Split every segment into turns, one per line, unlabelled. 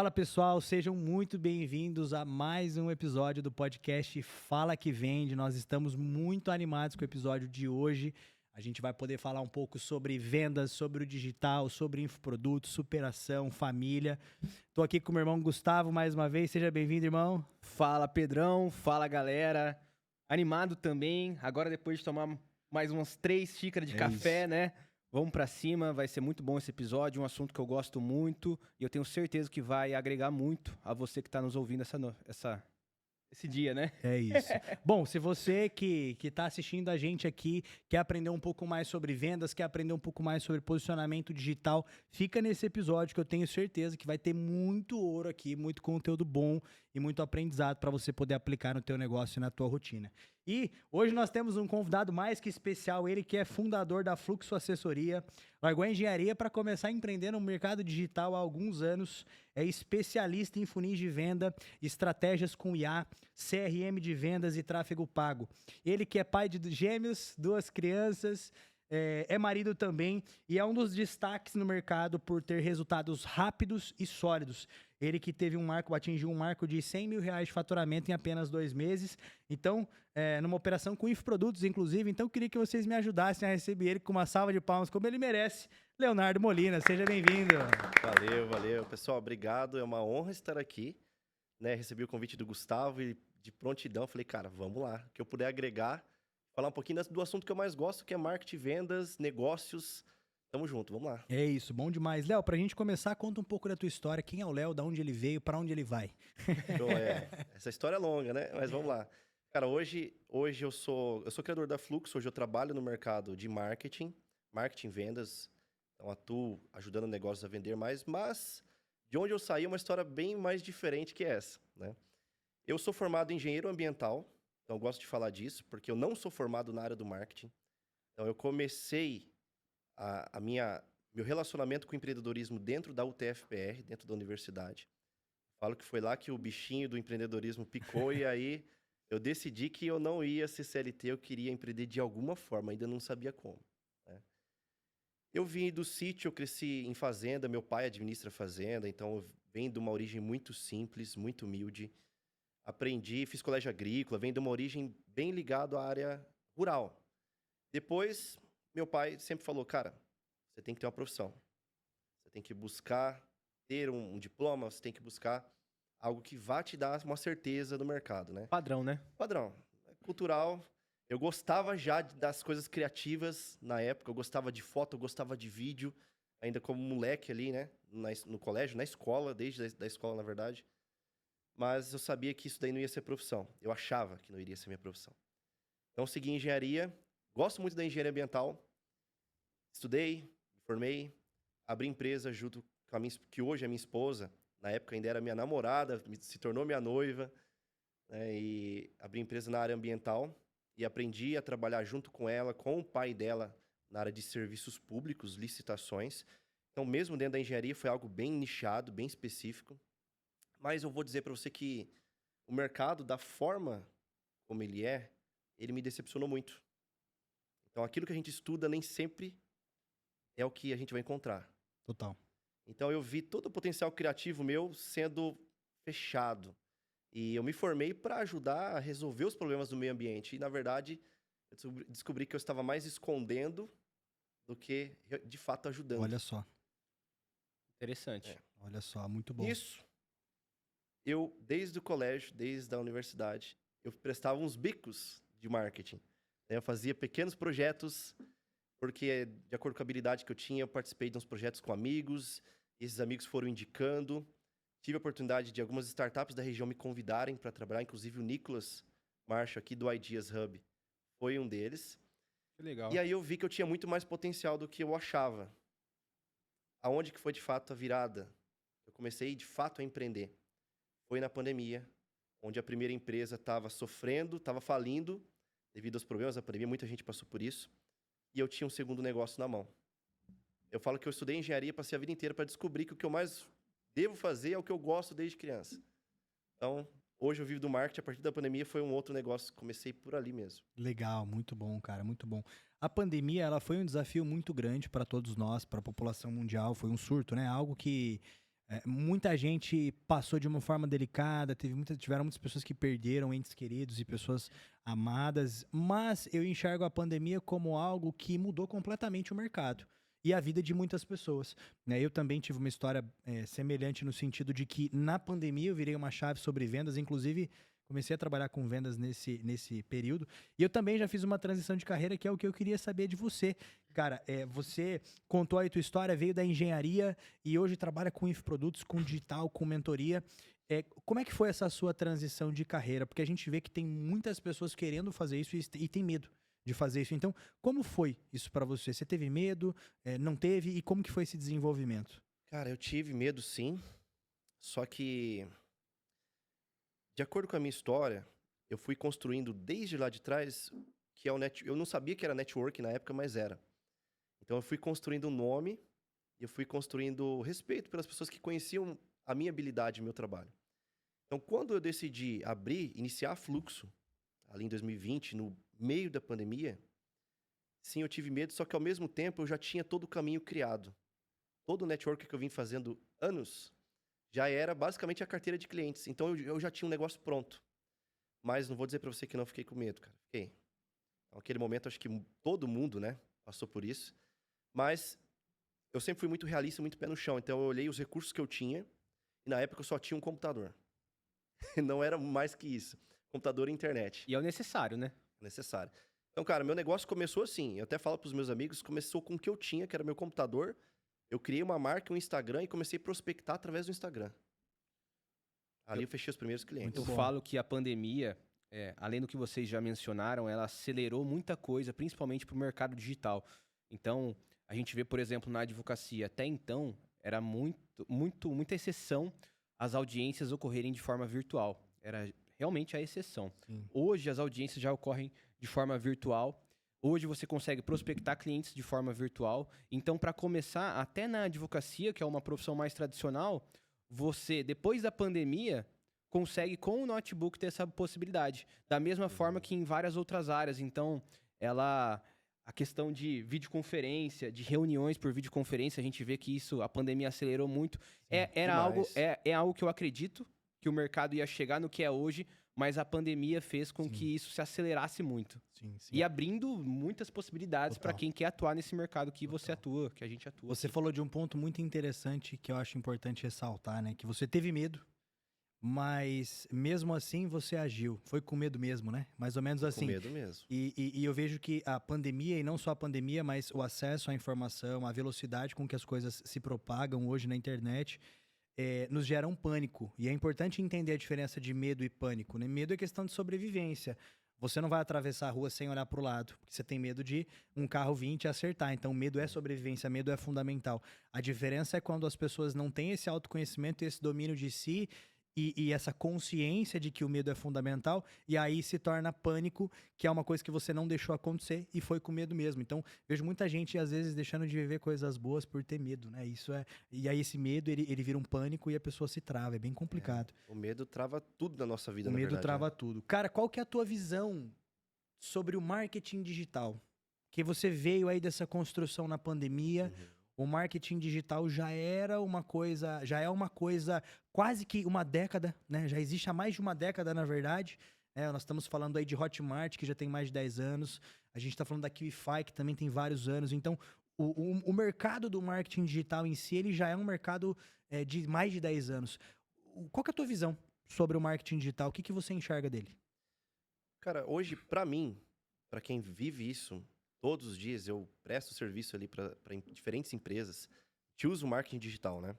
Fala pessoal, sejam muito bem-vindos a mais um episódio do podcast Fala Que Vende. Nós estamos muito animados com o episódio de hoje. A gente vai poder falar um pouco sobre vendas, sobre o digital, sobre infoprodutos, superação, família. Tô aqui com o meu irmão Gustavo mais uma vez. Seja bem-vindo, irmão.
Fala, Pedrão. Fala, galera. Animado também. Agora, depois de tomar mais umas 3 xícaras de café,
isso.
né? Vamos pra cima. Vai ser muito bom esse episódio. Um assunto que eu gosto muito. E eu tenho certeza que vai agregar muito a você que tá nos ouvindo esse dia, né?
É isso. Bom, se você que tá assistindo a gente aqui quer aprender um pouco mais sobre vendas, quer aprender um pouco mais sobre posicionamento digital, fica nesse episódio que eu tenho certeza que vai ter muito ouro aqui, muito conteúdo bom e muito aprendizado para você poder aplicar no teu negócio e na tua rotina. E hoje nós temos um convidado mais que especial, ele que é fundador da Fluxo Assessoria, largou a engenharia para começar a empreender no mercado digital há alguns anos, é especialista em funis de venda, estratégias com IA, CRM de vendas e tráfego pago. Ele que é pai de gêmeos, 2 crianças, é marido também e é um dos destaques no mercado por ter resultados rápidos e sólidos. Ele que atingiu um marco de R$100 mil de faturamento em apenas 2 meses. Então, numa operação com infoprodutos, inclusive. Então, eu queria que vocês me ajudassem a receber ele com uma salva de palmas, como ele merece. Leonardo Molina, seja bem-vindo.
Valeu. Pessoal, obrigado. É uma honra estar aqui. Recebi o convite do Gustavo e de prontidão falei, cara, vamos lá. O que eu puder agregar, falar um pouquinho do assunto que eu mais gosto, que é marketing, vendas, negócios. Tamo junto, vamos lá.
É isso, bom demais. Léo, pra gente começar, conta um pouco da tua história. Quem é o Léo, de onde ele veio, pra onde ele vai?
Então, essa história é longa, né? Mas vamos lá. Cara, hoje eu sou criador da Fluxo, hoje eu trabalho no mercado de marketing, vendas. Então, atuo ajudando negócios a vender mais, mas de onde eu saí é uma história bem mais diferente que essa, né? Eu sou formado em engenheiro ambiental, então eu gosto de falar disso, porque eu não sou formado na área do marketing. Então, eu comecei meu relacionamento com o empreendedorismo dentro da UTFPR, dentro da universidade. Falo que foi lá que o bichinho do empreendedorismo picou e aí eu decidi que eu não ia ser CLT, eu queria empreender de alguma forma, ainda não sabia como, né? Eu vim do sítio, eu cresci em fazenda, meu pai administra fazenda, então eu venho de uma origem muito simples, muito humilde. Aprendi, fiz colégio agrícola, venho de uma origem bem ligada à área rural. Depois, meu pai sempre falou, cara, você tem que ter uma profissão. Você tem que buscar ter um diploma, você tem que buscar algo que vá te dar uma certeza do mercado, né?
Padrão, né?
Padrão. Cultural. Eu gostava já das coisas criativas na época. Eu gostava de foto, eu gostava de vídeo. Ainda como moleque ali, né? No colégio, na escola, desde a escola, na verdade. Mas eu sabia que isso daí não ia ser profissão. Eu achava que não iria ser minha profissão. Então, segui engenharia. Gosto muito da engenharia ambiental. Estudei, me formei, abri empresa junto com que hoje é minha esposa. Na época ainda era minha namorada, se tornou minha noiva, né? E abri empresa na área ambiental e aprendi a trabalhar junto com ela, com o pai dela, na área de serviços públicos, licitações. Então, mesmo dentro da engenharia, foi algo bem nichado, bem específico. Mas eu vou dizer para você que o mercado, da forma como ele me decepcionou muito. Então, aquilo que a gente estuda nem sempre é o que a gente vai encontrar.
Total.
Então, eu vi todo o potencial criativo meu sendo fechado. E eu me formei para ajudar a resolver os problemas do meio ambiente. E, na verdade, eu descobri que eu estava mais escondendo do que, de fato, ajudando.
Olha só.
Interessante.
Olha só, muito bom.
Isso. Eu, desde o colégio, desde a universidade, eu prestava uns bicos de marketing. Eu fazia pequenos projetos, porque, de acordo com a habilidade que eu tinha, eu participei de uns projetos com amigos, e esses amigos foram indicando. Tive a oportunidade de algumas startups da região me convidarem para trabalhar, inclusive o Nicolas Marshall, aqui do Ideas Hub, foi um deles.
Que legal.
E aí eu vi que eu tinha muito mais potencial do que eu achava. Aonde que foi, de fato, a virada? Eu comecei, de fato, a empreender. Foi na pandemia, onde a primeira empresa estava sofrendo, estava falindo, devido aos problemas da pandemia, muita gente passou por isso. E eu tinha um segundo negócio na mão. Eu falo que eu estudei engenharia, passei a vida inteira para descobrir que o que eu mais devo fazer é o que eu gosto desde criança. Então, hoje eu vivo do marketing, a partir da pandemia foi um outro negócio, comecei por ali mesmo.
Legal, muito bom, cara, muito bom. A pandemia, ela foi um desafio muito grande para todos nós, para a população mundial, foi um surto, né? Algo que Muita gente passou de uma forma delicada, tiveram muitas pessoas que perderam entes queridos e pessoas amadas, mas eu enxergo a pandemia como algo que mudou completamente o mercado e a vida de muitas pessoas, né? Eu também tive uma história semelhante no sentido de que na pandemia eu virei uma chave sobre vendas, inclusive comecei a trabalhar com vendas nesse período, e eu também já fiz uma transição de carreira, que é o que eu queria saber de você. Cara, você contou aí tua história, veio da engenharia e hoje trabalha com infoprodutos, com digital, com mentoria. Como é que foi essa sua transição de carreira? Porque a gente vê que tem muitas pessoas querendo fazer isso e tem medo de fazer isso. Então, como foi isso pra você? Você teve medo? Não teve? E como que foi esse desenvolvimento?
Cara, eu tive medo sim, só que, de acordo com a minha história, eu fui construindo desde lá de trás, que é o eu não sabia que era network na época, mas era. Então eu fui construindo um nome, e eu fui construindo respeito pelas pessoas que conheciam a minha habilidade e meu trabalho. Então, quando eu decidi iniciar a Fluxo, ali em 2020, no meio da pandemia, sim, eu tive medo, só que ao mesmo tempo eu já tinha todo o caminho criado. Todo o network que eu vim fazendo anos já era basicamente a carteira de clientes. Então eu já tinha um negócio pronto. Mas não vou dizer pra você que não fiquei com medo, cara. Fiquei. Naquele momento, acho que todo mundo, né, passou por isso. Mas eu sempre fui muito realista, muito pé no chão. Então eu olhei os recursos que eu tinha e na época eu só tinha um computador. Não era mais que isso. Computador e internet.
E é o necessário, né?
Necessário. Então, cara, meu negócio começou assim. Eu até falo pros meus amigos, começou com o que eu tinha, que era meu computador. Eu criei uma marca, um Instagram e comecei a prospectar através do Instagram. Ali eu fechei os primeiros clientes.
Eu falo que a pandemia, além do que vocês já mencionaram, ela acelerou muita coisa, principalmente para o mercado digital. Então, a gente vê, por exemplo, na advocacia, até então, era muita exceção as audiências ocorrerem de forma virtual. Era realmente a exceção.
Sim.
Hoje, as audiências já ocorrem de forma virtual. Hoje você consegue prospectar clientes de forma virtual. Então, para começar, até na advocacia, que é uma profissão mais tradicional, você, depois da pandemia, consegue com o notebook ter essa possibilidade. Da mesma forma que em várias outras áreas. Então, a questão de videoconferência, de reuniões por videoconferência, a gente vê que isso, a pandemia acelerou muito. É algo que eu acredito que o mercado ia chegar no que é hoje, mas a pandemia fez com que isso se acelerasse muito.
Sim.
E abrindo muitas possibilidades para quem quer atuar nesse mercado que você atua, que a gente atua.
Você falou de um ponto muito interessante que eu acho importante ressaltar, né? Que você teve medo, mas mesmo assim você agiu. Foi com medo mesmo, né? Mais ou menos assim.
Com medo mesmo.
E eu vejo que a pandemia, e não só a pandemia, mas o acesso à informação, a velocidade com que as coisas se propagam hoje na internet, nos gera um pânico. E é importante entender a diferença de medo e pânico, né? Medo é questão de sobrevivência. Você não vai atravessar a rua sem olhar para o lado, porque você tem medo de um carro vir e te acertar. Então, medo é sobrevivência, medo é fundamental. A diferença é quando as pessoas não têm esse autoconhecimento e esse domínio de si e essa consciência de que o medo é fundamental, e aí se torna pânico, que é uma coisa que você não deixou acontecer e foi com medo mesmo. Então, vejo muita gente, às vezes, deixando de viver coisas boas por ter medo, né? E aí esse medo, ele vira um pânico e a pessoa se trava, é bem complicado.
O medo trava tudo na nossa vida,
O
na
medo
verdade,
trava
né?
tudo. Cara, qual que é a tua visão sobre o marketing digital? Que você veio aí dessa construção na pandemia, o marketing digital já é uma coisa quase que uma década, né? Já existe há mais de uma década, na verdade. Nós estamos falando aí de Hotmart, que já tem mais de 10 anos. A gente está falando da QIFI, que também tem vários anos. Então, o mercado do marketing digital em si, ele já é um mercado de mais de 10 anos. Qual que é a tua visão sobre o marketing digital? O que você enxerga dele?
Cara, hoje, pra mim, pra quem vive isso, todos os dias eu presto serviço ali pra diferentes empresas, que usam o marketing digital, né?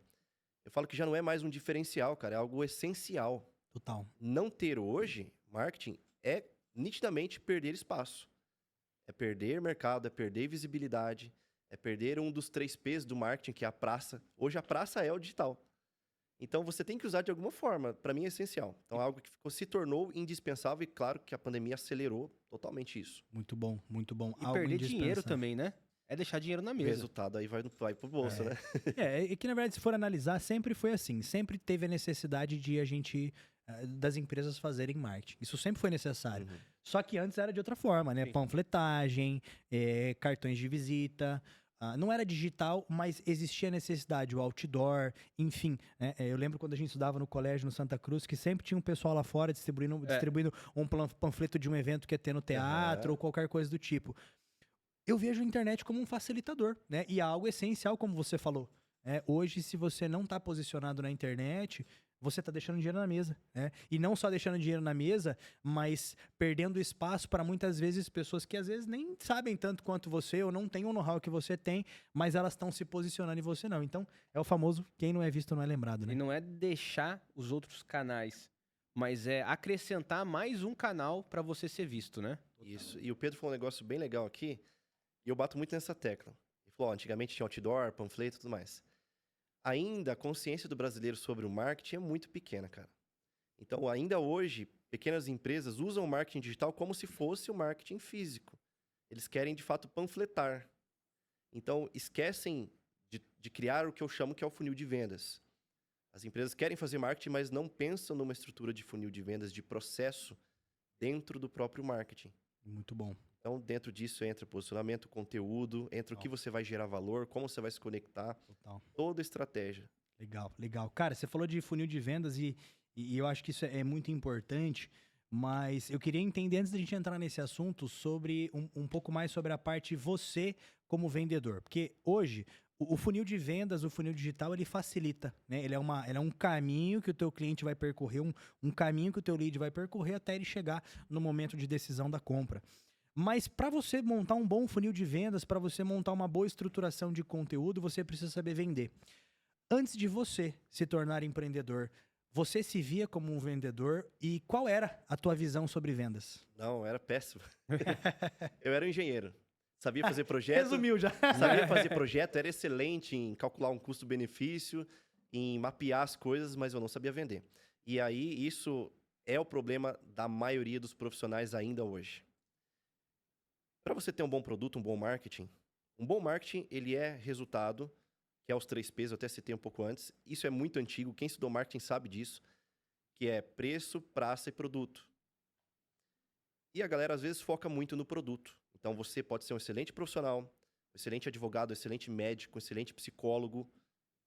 Eu falo que já não é mais um diferencial, cara, é algo essencial.
Total.
Não ter hoje marketing é nitidamente perder espaço. É perder mercado, é perder visibilidade, é perder um dos 3 P's do marketing, que é a praça. Hoje a praça é o digital. Então você tem que usar de alguma forma, para mim é essencial. Então é algo que se tornou indispensável e claro que a pandemia acelerou totalmente isso.
Muito bom, muito bom.
E perder dinheiro também, né? É deixar dinheiro na
O
mesa.
resultado aí vai pro bolso, né?
E que na verdade, se for analisar, sempre foi assim. Sempre teve a necessidade de das empresas fazerem marketing. Isso sempre foi necessário. Só que antes era de outra forma, né?
Sim.
Panfletagem, cartões de visita. não era digital, mas existia necessidade, o outdoor, enfim. Né? Eu lembro quando a gente estudava no colégio no Santa Cruz, que sempre tinha um pessoal lá fora distribuindo um panfleto de um evento que ia ter no teatro ou qualquer coisa do tipo. Eu vejo a internet como um facilitador, né? E é algo essencial, como você falou. Hoje, se você não está posicionado na internet, você está deixando dinheiro na mesa, né? E não só deixando dinheiro na mesa, mas perdendo espaço para muitas vezes pessoas que às vezes nem sabem tanto quanto você ou não têm o know-how que você tem, mas elas estão se posicionando e você não. Então, é o famoso quem não é visto não é lembrado, né?
E não é deixar os outros canais, mas é acrescentar mais um canal para você ser visto, né?
Isso. E o Pedro falou um negócio bem legal aqui, e eu bato muito nessa tecla. Ele falou, antigamente tinha outdoor, panfleto e tudo mais. Ainda a consciência do brasileiro sobre o marketing é muito pequena, cara. Então, ainda hoje, pequenas empresas usam o marketing digital como se fosse o marketing físico. Eles querem, de fato, panfletar. Então, esquecem de criar o que eu chamo que é o funil de vendas. As empresas querem fazer marketing, mas não pensam numa estrutura de funil de vendas, de processo, dentro do próprio marketing.
Muito bom.
Então, dentro disso entra posicionamento, conteúdo, entra o que você vai gerar valor, como você vai se conectar, toda a estratégia.
Legal, legal. Cara, você falou de funil de vendas e eu acho que isso é muito importante, mas eu queria entender, antes da gente entrar nesse assunto, sobre um pouco mais sobre a parte você como vendedor. Porque hoje, o funil de vendas, o funil digital, ele facilita, né? Ele é um caminho que o teu cliente vai percorrer, um caminho que o teu lead vai percorrer até ele chegar no momento de decisão da compra. Mas para você montar um bom funil de vendas, para você montar uma boa estruturação de conteúdo, você precisa saber vender. Antes de você se tornar empreendedor, você se via como um vendedor e qual era a tua visão sobre vendas?
Não, era péssimo. Eu era um engenheiro. Sabia fazer projeto.
Resumiu já.
Sabia fazer projeto, era excelente em calcular um custo-benefício, em mapear as coisas, mas eu não sabia vender. E aí, isso é o problema da maioria dos profissionais ainda hoje. Para você ter um bom produto, um bom marketing, ele é resultado, que é os 3 P's, eu até citei um pouco antes. Isso é muito antigo, quem estudou marketing sabe disso, que é preço, praça e produto. E a galera às vezes foca muito no produto. Então você pode ser um excelente profissional, um excelente advogado, um excelente médico, um excelente psicólogo,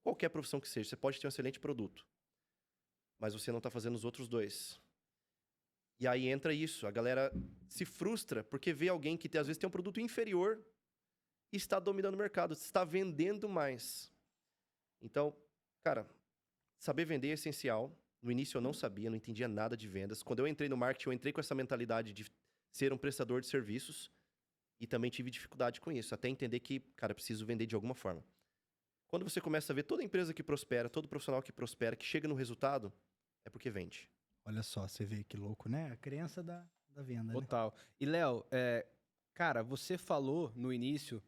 qualquer profissão que seja, você pode ter um excelente produto. Mas você não está fazendo os outros 2. E aí entra isso, a galera se frustra porque vê alguém que às vezes tem um produto inferior e está dominando o mercado, está vendendo mais. Então, cara, saber vender é essencial. No início eu não sabia, não entendia nada de vendas. Quando eu entrei no marketing, eu entrei com essa mentalidade de ser um prestador de serviços e também tive dificuldade com isso, até entender que, cara, preciso vender de alguma forma. Quando você começa a ver toda empresa que prospera, todo profissional que prospera, que chega no resultado, é porque vende.
Olha só, você vê que louco, né? A crença da venda,
Total. Né? E, Léo, cara, você falou no início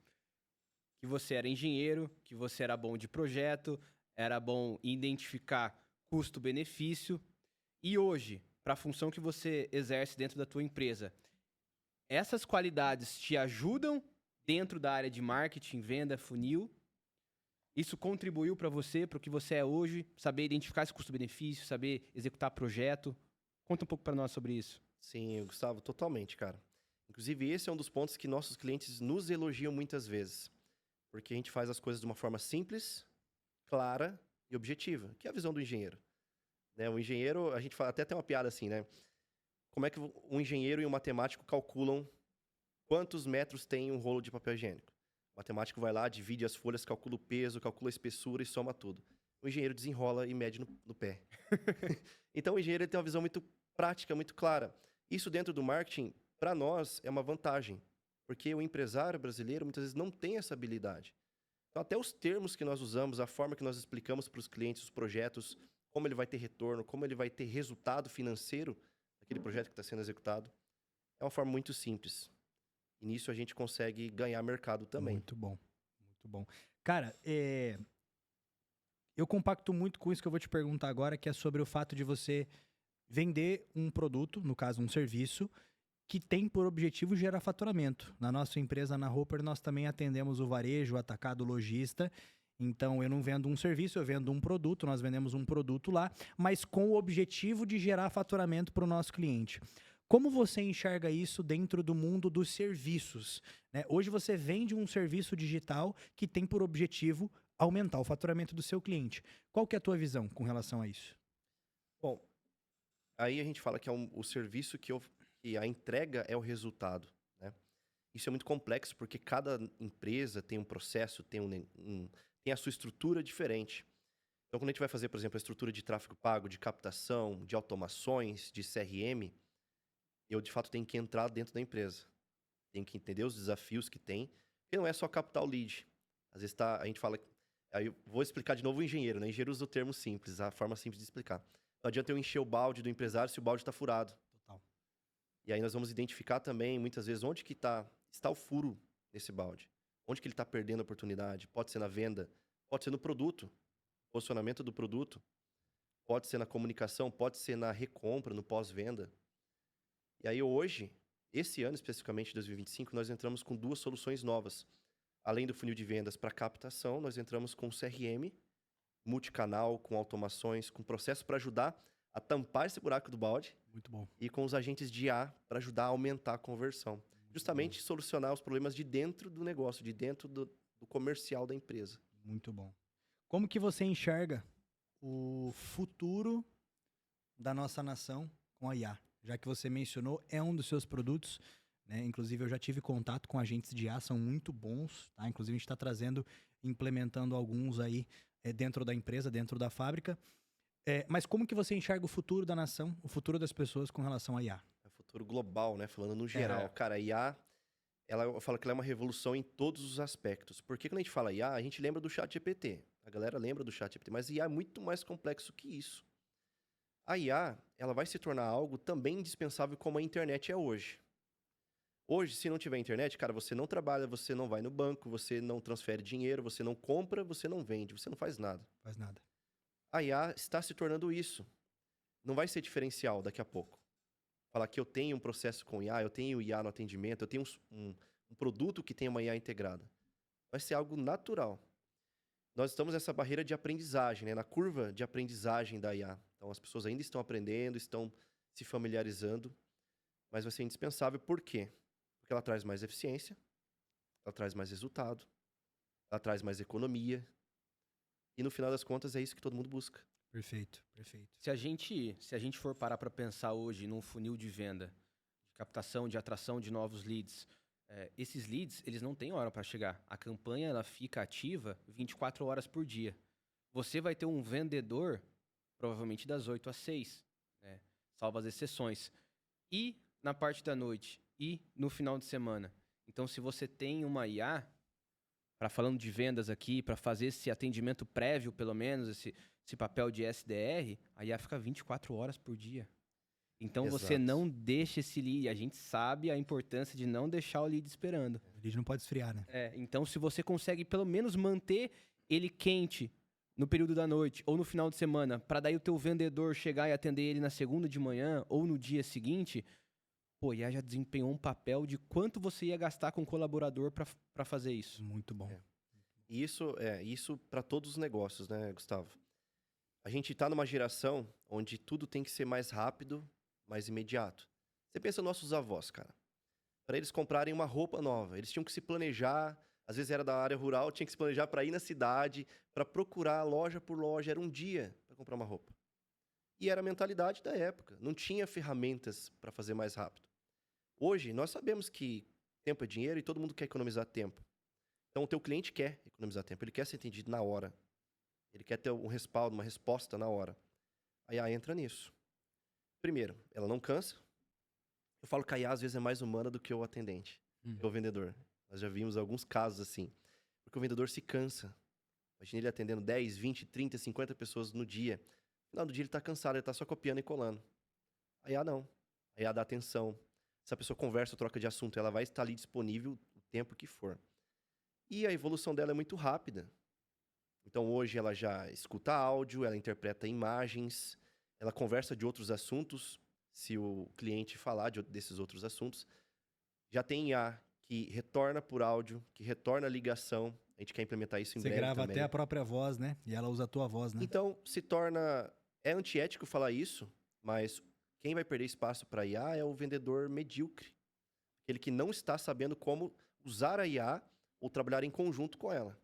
que você era engenheiro, que você era bom de projeto, era bom em identificar custo-benefício. E hoje, para a função que você exerce dentro da tua empresa, essas qualidades te ajudam dentro da área de marketing, venda, funil? Isso contribuiu para você, para o que você é hoje? Saber identificar esse custo-benefício, saber executar projeto? Conta um pouco para nós sobre isso.
Sim, Gustavo, totalmente, cara. Inclusive, esse é um dos pontos que nossos clientes nos elogiam muitas vezes. Porque a gente faz as coisas de uma forma simples, clara e objetiva, que é a visão do engenheiro. Né? O engenheiro, a gente fala, até tem uma piada assim, né? Como é que um engenheiro e um matemático calculam quantos metros tem um rolo de papel higiênico? O matemático vai lá, divide as folhas, calcula o peso, calcula a espessura e soma tudo. O engenheiro desenrola e mede no pé. Então, o engenheiro ele tem uma visão muito prática, muito clara. Isso dentro do marketing, para nós, é uma vantagem. Porque o empresário brasileiro, muitas vezes, não tem essa habilidade. Então, até os termos que nós usamos, a forma que nós explicamos para os clientes, os projetos, como ele vai ter retorno, como ele vai ter resultado financeiro daquele projeto que está sendo executado, é uma forma muito simples. E nisso a gente consegue ganhar mercado também.
Muito bom, muito bom. Cara, eu compacto muito com isso que eu vou te perguntar agora, que é sobre o fato de você vender um produto, no caso um serviço, que tem por objetivo gerar faturamento. Na nossa empresa, na Roper, nós também atendemos o varejo, o atacado, o lojista. Então, eu não vendo um serviço, eu vendo um produto, nós vendemos um produto lá, mas com o objetivo de gerar faturamento para o nosso cliente. Como você enxerga isso dentro do mundo dos serviços, né? Hoje você vende um serviço digital que tem por objetivo aumentar o faturamento do seu cliente. Qual que é a tua visão com relação a isso?
Bom, aí a gente fala que é o serviço que a entrega é o resultado, né? Isso é muito complexo porque cada empresa tem um processo, tem a sua estrutura diferente. Então, quando a gente vai fazer, por exemplo, a estrutura de tráfego pago, de captação, de automações, de CRM, eu, de fato, tenho que entrar dentro da empresa. Tenho que entender os desafios que tem. E não é só captar o lead. Às vezes a gente fala... Aí eu vou explicar de novo o engenheiro, né? Engenheiro usa o termo simples, a forma simples de explicar. Não adianta eu encher o balde do empresário se o balde está furado.
Total.
E aí nós vamos identificar também, muitas vezes, onde que está o furo nesse balde. Onde que ele está perdendo a oportunidade. Pode ser na venda, pode ser no produto, posicionamento do produto, pode ser na comunicação, pode ser na recompra, no pós-venda. E aí hoje, esse ano especificamente, 2025, nós entramos com 2 soluções novas. Além do funil de vendas para captação, nós entramos com CRM, multicanal, com automações, com processo para ajudar a tampar esse buraco do balde.
Muito bom.
E com os agentes de IA para ajudar a aumentar a conversão. Justamente solucionar os problemas de dentro do negócio, de dentro do comercial da empresa.
Muito bom. Como que você enxerga o futuro da nossa nação com a IA? Já que você mencionou, é um dos seus produtos, né? Inclusive, eu já tive contato com agentes de IA, são muito bons, tá? Inclusive, a gente está trazendo, implementando alguns aí dentro da empresa, dentro da fábrica. Mas como que você enxerga o futuro da nação, o futuro das pessoas com relação à IA?
É o futuro global, né? Falando no geral. Cara, a IA, eu falo que ela é uma revolução em todos os aspectos. Porque quando a gente fala IA, a gente lembra do ChatGPT. A galera lembra do ChatGPT, mas IA é muito mais complexo que isso. A IA, ela vai se tornar algo também indispensável como a internet é hoje. Hoje, se não tiver internet, cara, você não trabalha, você não vai no banco, você não transfere dinheiro, você não compra, você não vende, você não faz nada.
Faz nada.
A IA está se tornando isso. Não vai ser diferencial daqui a pouco. Falar que eu tenho um processo com IA, eu tenho IA no atendimento, eu tenho um produto que tem uma IA integrada. Vai ser algo natural. Nós estamos nessa barreira de aprendizagem, né? Na curva de aprendizagem da IA. Então, as pessoas ainda estão aprendendo, estão se familiarizando, mas vai ser indispensável. Por quê? Porque ela traz mais eficiência, ela traz mais resultado, ela traz mais economia, e no final das contas é isso que todo mundo busca.
Perfeito, perfeito.
Se a gente for parar para pensar hoje num funil de venda, de captação, de atração de novos leads, esses leads, eles não têm hora para chegar. A campanha, ela fica ativa 24 horas por dia. Você vai ter um vendedor, provavelmente das 8 às 6, né? Salvo as exceções. E na parte da noite, e no final de semana. Então, se você tem uma IA, falando de vendas aqui, para fazer esse atendimento prévio, pelo menos, esse papel de SDR, a IA fica 24 horas por dia. Então,
Exato.
Você não deixa esse lead. A gente sabe a importância de não deixar o lead esperando.
O lead não pode esfriar, né?
Então, se você consegue pelo menos manter ele quente no período da noite ou no final de semana, para daí o teu vendedor chegar e atender ele na segunda de manhã ou no dia seguinte, pô, IA já desempenhou um papel de quanto você ia gastar com o colaborador para fazer isso.
Muito bom.
E isso para todos os negócios, né, Gustavo? A gente está numa geração onde tudo tem que ser mais rápido, mais imediato. Você pensa nos nossos avós, cara. Para eles comprarem uma roupa nova, eles tinham que se planejar. Às vezes era da área rural, tinha que se planejar para ir na cidade, para procurar loja por loja. Era um dia para comprar uma roupa. E era a mentalidade da época. Não tinha ferramentas para fazer mais rápido. Hoje, nós sabemos que tempo é dinheiro e todo mundo quer economizar tempo. Então, o teu cliente quer economizar tempo. Ele quer ser atendido na hora. Ele quer ter um respaldo, uma resposta na hora. A IA entra nisso. Primeiro, ela não cansa. Eu falo que a IA às vezes é mais humana do que o atendente, que o vendedor. Nós já vimos alguns casos assim. Porque o vendedor se cansa. Imagina ele atendendo 10, 20, 30, 50 pessoas no dia. No final do dia ele está cansado, ele está só copiando e colando. A IA não. A IA dá atenção. Se a pessoa conversa ou troca de assunto, ela vai estar ali disponível o tempo que for. E a evolução dela é muito rápida. Então, hoje, ela já escuta áudio, ela interpreta imagens, ela conversa de outros assuntos, se o cliente falar desses outros assuntos. Já tem IA que retorna por áudio, que retorna a ligação. A gente quer implementar isso em breve também.
Você grava até a própria voz, né? E ela usa a tua voz, né?
Então, se torna... É antiético falar isso, mas quem vai perder espaço para IA é o vendedor medíocre. Aquele que não está sabendo como usar a IA ou trabalhar em conjunto com ela.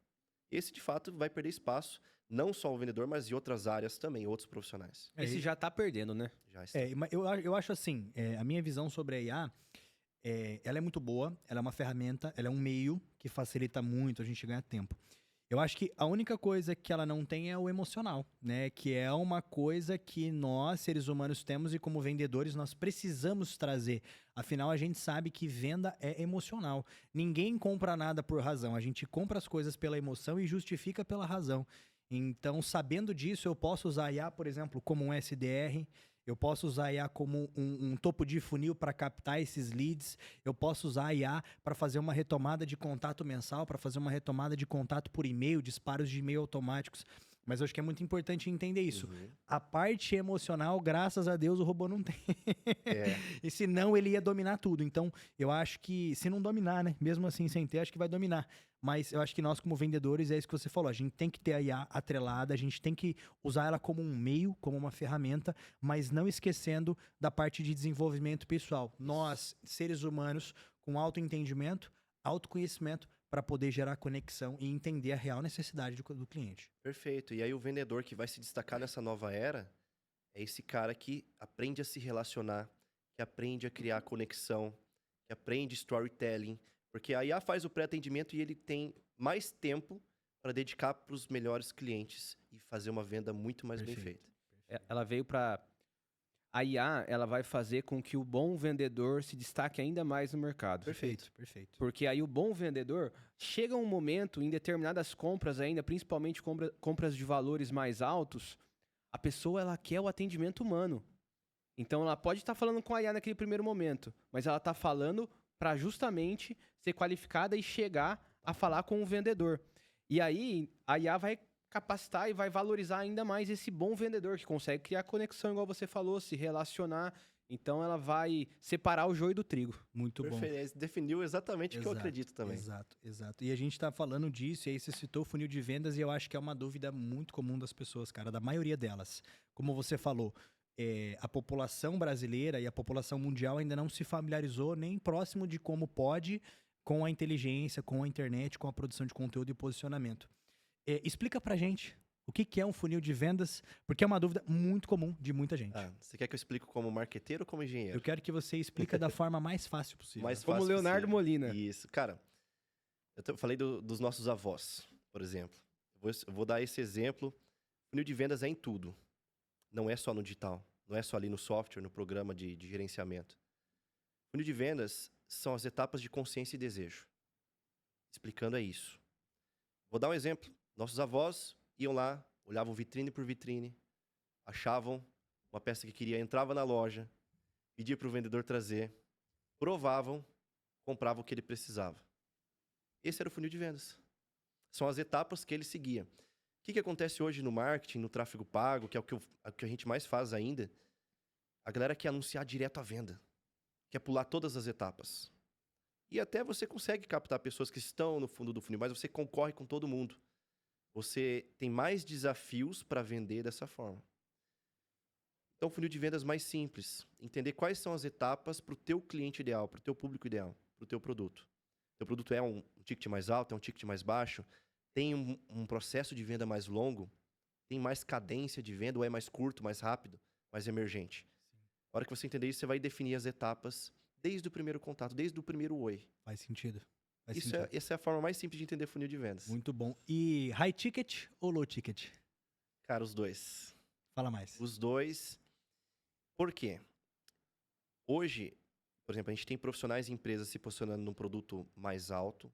Esse, de fato, vai perder espaço, não só o vendedor, mas em outras áreas também, outros profissionais.
Esse já tá perdendo, né?
Já está.
Mas eu acho assim, a minha visão sobre a IA, ela é muito boa, ela é uma ferramenta, ela é um meio que facilita muito a gente ganhar tempo. Eu acho que a única coisa que ela não tem é o emocional, né? Que é uma coisa que nós, seres humanos, temos e como vendedores nós precisamos trazer. Afinal, a gente sabe que venda é emocional. Ninguém compra nada por razão. A gente compra as coisas pela emoção e justifica pela razão. Então, sabendo disso, eu posso usar a IA, por exemplo, como um SDR. Eu posso usar a IA como um topo de funil para captar esses leads. Eu posso usar a IA para fazer uma retomada de contato mensal, para fazer uma retomada de contato por e-mail, disparos de e-mail automáticos. Mas eu acho que é muito importante entender isso.
Uhum.
A parte emocional, graças a Deus, o robô não tem.
É.
E senão ele ia dominar tudo. Então, eu acho que, se não dominar, né? Mesmo assim, sem ter, acho que vai dominar. Mas eu acho que nós, como vendedores, é isso que você falou. A gente tem que ter a IA atrelada, a gente tem que usar ela como um meio, como uma ferramenta, mas não esquecendo da parte de desenvolvimento pessoal. Nós, seres humanos, com autoentendimento, autoconhecimento, para poder gerar conexão e entender a real necessidade do cliente.
Perfeito. E aí o vendedor que vai se destacar nessa nova era é esse cara que aprende a se relacionar, que aprende a criar conexão, que aprende storytelling. Porque a IA faz o pré-atendimento e ele tem mais tempo para dedicar para os melhores clientes e fazer uma venda muito mais bem
Perfeito.
feita.
Ela veio para... A IA, ela vai fazer com que o bom vendedor se destaque ainda mais no mercado.
Perfeito.
Perfeito.
Porque aí o bom vendedor, chega um momento, em determinadas compras ainda, principalmente compras de valores mais altos, a pessoa ela quer o atendimento humano. Então ela pode estar falando com a IA naquele primeiro momento, mas ela está falando para justamente ser qualificada e chegar a falar com o vendedor. E aí a IA vai capacitar e vai valorizar ainda mais esse bom vendedor que consegue criar conexão, igual você falou, se relacionar. Então ela vai separar o joio do trigo.
Muito bom.
Perfeito. Definiu exatamente o que eu acredito também.
Exato. E a gente tá falando disso, e aí você citou o funil de vendas, e eu acho que é uma dúvida muito comum das pessoas, cara, da maioria delas. Como você falou, a população brasileira e a população mundial ainda não se familiarizou nem próximo de como pode com a inteligência, com a internet, com a produção de conteúdo e posicionamento. Explica pra gente o que é um funil de vendas, porque é uma dúvida muito comum de muita gente.
Você quer que eu explique como marqueteiro ou como engenheiro?
Eu quero que você explique da forma mais fácil possível.
Mais
Como
fácil
Leonardo
possível.
Molina.
Isso. Cara, eu falei dos nossos avós, por exemplo. Eu vou dar esse exemplo. Funil de vendas é em tudo. Não é só no digital. Não é só ali no software, no programa de gerenciamento. Funil de vendas são as etapas de consciência e desejo. Explicando é isso. Vou dar um exemplo. Nossos avós iam lá, olhavam vitrine por vitrine, achavam uma peça que queria, entrava na loja, pedia para o vendedor trazer, provavam, compravam o que ele precisava. Esse era o funil de vendas. São as etapas que ele seguia. O que acontece hoje no marketing, no tráfego pago, que é o que a gente mais faz ainda? A galera quer anunciar direto à venda. Quer pular todas as etapas. E até você consegue captar pessoas que estão no fundo do funil, mas você concorre com todo mundo. Você tem mais desafios para vender dessa forma. Então, funil de vendas mais simples. Entender quais são as etapas para o teu cliente ideal, para o teu público ideal, para o teu produto. O teu produto é um ticket mais alto, é um ticket mais baixo, tem um processo de venda mais longo, tem mais cadência de venda, ou é mais curto, mais rápido, mais emergente. Sim. A hora que você entender isso, você vai definir as etapas desde o primeiro contato, desde o primeiro oi.
Faz sentido.
Essa é a forma mais simples de entender funil de vendas.
Muito bom. E high ticket ou low ticket?
Cara, os dois.
Fala mais.
Os dois. Por quê? Hoje, por exemplo, a gente tem profissionais e empresas se posicionando num produto mais alto.